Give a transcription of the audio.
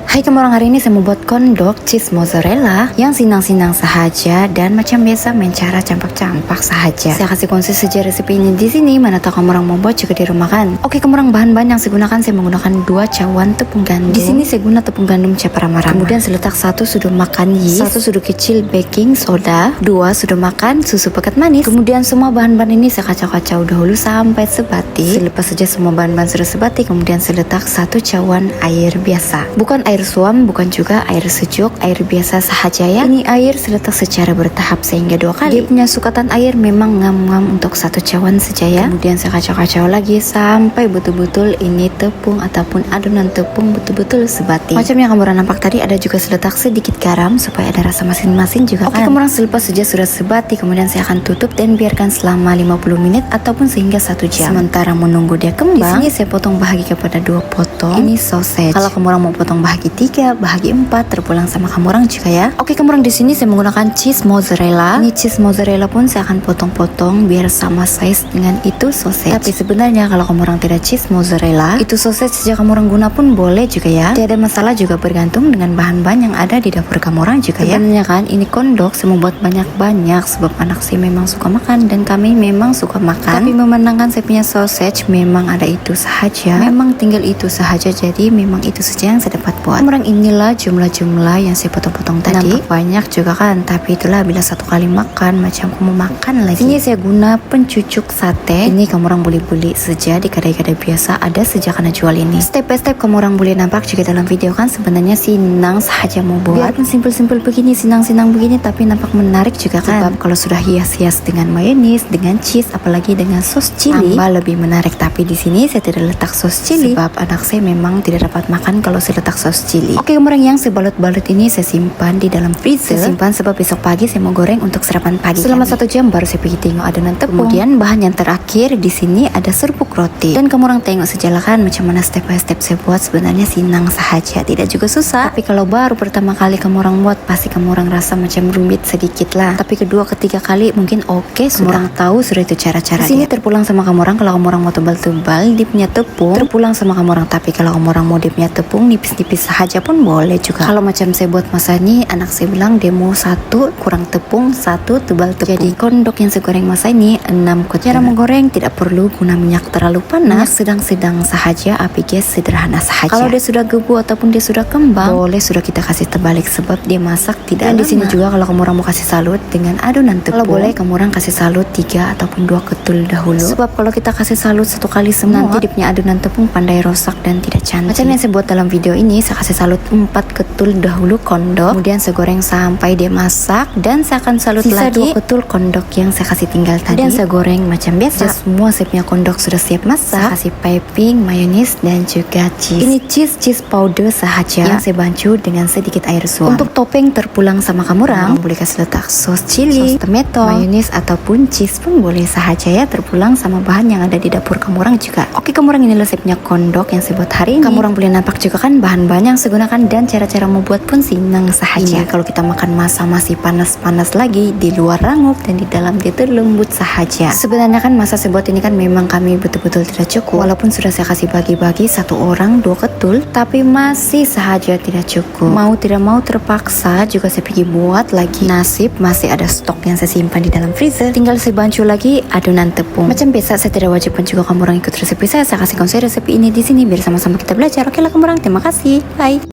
Hai kamu orang, hari ini saya mau buat kondok cheese mozzarella yang sinang-sinang sahaja dan macam biasa main cara campak-campak sahaja. Saya kasih konsep saja resep ini di sini, mana tahu kamu orang mau buat juga di rumah kan. Oke kamu orang, bahan-bahan yang saya gunakan, saya menggunakan 2 cawan tepung gandum. Di sini saya guna tepung gandum cap rama-rama. Kemudian saya letak 1 sudut makan yeast, 1 sudut kecil baking soda, 2 sudut makan susu pekat manis. Kemudian semua bahan-bahan ini saya kacau-kacau dahulu sampai sebati. Saya lepas saja semua bahan-bahan sudah sebati, kemudian saya letak 1 cawan air biasa. Bukan air suam, bukan juga air sejuk, air biasa sahaja ya. Ini air diletak secara bertahap sehingga 2 kali. Dia punya sukatan air memang ngam-ngam untuk 1 cawan saja ya. Kemudian saya kacau-kacau lagi sampai betul-betul ini tepung ataupun adonan tepung betul-betul sebati. Macam yang kamu nampak tadi, ada juga seletak sedikit garam supaya ada rasa masing-masing juga kan. Oke kamu orang, selepas saja sudah sebati, kemudian saya akan tutup dan biarkan selama 50 menit ataupun sehingga 1 jam. Sementara menunggu dia kembang, di sini saya potong bahagi kepada 2 potong. Ini sausage. Kalau kamu orang mau potong bahagi 3, bahagi 4, terpulang sama kamu orang juga ya. Oke kamu orang, di sini saya menggunakan cheese mozzarella. Ini cheese mozzarella pun saya akan potong-potong biar sama size dengan itu sausage. Tapi sebenarnya kalau kamu orang tidak cheese mozzarella, itu sausage saja kamu orang guna pun boleh juga ya. Tidak ada masalah, juga bergantung dengan bahan-bahan yang ada di dapur kamu orang juga ya. Sebenarnya kan ini kondok saya membuat banyak-banyak sebab anak saya memang suka makan dan kami memang suka makan. Tapi memenangkan saya punya sausage memang ada itu sahaja. Memang tinggal itu sahaja, jadi memang itu saja yang saya dapat buat. Kamu orang, inilah jumlah-jumlah yang saya potong-potong tadi. Nampak banyak juga kan, tapi itulah bila 1 kali makan macam kamu makan lagi. Ini saya guna pencucuk sate. Ini kamu orang boleh beli saja di kedai-kedai biasa, ada sejak karena jual ini. Step by step kamu orang boleh nampak juga dalam video kan, sebenarnya sinang sahaja mau buat. Biarpun simpel-simpel begini, sinang-sinang begini, tapi nampak menarik juga kan. Sebab kalau sudah hias-hias dengan mayonis, dengan cheese, apalagi dengan sos chili, tambah lebih menarik. Tapi di sini saya tidak letak sos chili sebab anak saya memang tidak dapat makan kalau saya letak sos chili. Oke kamu orang, yang saya balut-balut ini saya simpan di dalam freezer. Saya simpan sebab besok pagi saya mau goreng untuk sarapan pagi. Selama 1 jam baru saya pergi tengok adonan tepung. Kemudian bahan yang terakhir di sini ada serbuk roti. Dan kamu orang tengok sajalah kan macam mana step by step saya buat. Sebenarnya sinang sahaja, tidak juga susah. Tapi kalau baru pertama kali kamu orang buat, pasti kamu orang rasa macam rumit sedikit lah. Tapi kedua ketiga kali mungkin oke, kamu orang tahu sudah itu cara-cara. Di sini terpulang sama kamu orang, kalau kamu orang mau tebal-tebal dia punya tepung, terpulang sama kamu orang. Tapi kalau kamu orang mau dia punya tepung nipis-nipis sahaja pun boleh juga. Kalau macam saya buat masa ini, anak saya bilang demo 1 kurang tepung, 1 tebal tepung. Jadi kondok yang saya goreng masa ini 6 kutu. Cara menggoreng tidak perlu guna minyak terlalu panas, sedang-sedang sahaja, api gas sederhana sahaja. Kalau dia sudah gebu ataupun dia sudah kembang, boleh sudah kita kasih terbalik sebab dia masak tidak. Dan di sini juga kalau kamu orang mau kasih salut dengan adonan tepung, kalau boleh kamu orang kasih salut 3 ataupun 2 ketul dahulu. Sebab kalau kita kasih salut 1 kali semua, nanti dia punya adonan tepung pandai rosak dan tidak cantik. Macam yang saya buat dalam video ini, saya kasih salut 4 ketul dahulu kondok, kemudian saya goreng sampai dia masak dan saya akan salut sisa lagi 2 ketul kondok yang saya kasih tinggal tadi dan saya goreng macam biasa. Semua saya punya kondok sudah siap masak. Saya kasih piping, mayonis dan juga cheese. Ini cheese powder sahaja yang saya bancu dengan sedikit air suam. Untuk topping terpulang sama kamu orang, boleh kasih letak sos chili, sos tomato, mayonis ataupun cheese pun boleh sahaja ya, terpulang sama bahan yang ada di dapur kamu orang juga. Oke kamu orang, inilah saya punya kondok yang saya buat hari ini. Kamu orang boleh nampak juga kan bahan-bahan yang saya gunakan dan cara-cara membuat pun sinang sahaja. Ini kalau kita makan masa masih panas-panas lagi, di luar rangup dan di dalam dia tuh lembut sahaja. Sebenarnya kan masa saya buat ini kan memang kami betul-betul tidak cukup. Walaupun sudah saya kasih bagi-bagi 1 orang 2 ketul, tapi masih sahaja tidak cukup. Mau tidak mau terpaksa juga saya pergi buat lagi. Nasib masih ada stok yang saya simpan di dalam freezer. Tinggal saya bancu lagi adonan tepung. Macam biasa saya tidak wajib pun juga kamu orang ikut resep saya kasih konsep resep ini di sini biar sama-sama kita belajar. Oke lah kamu orang, terima kasih. Bye.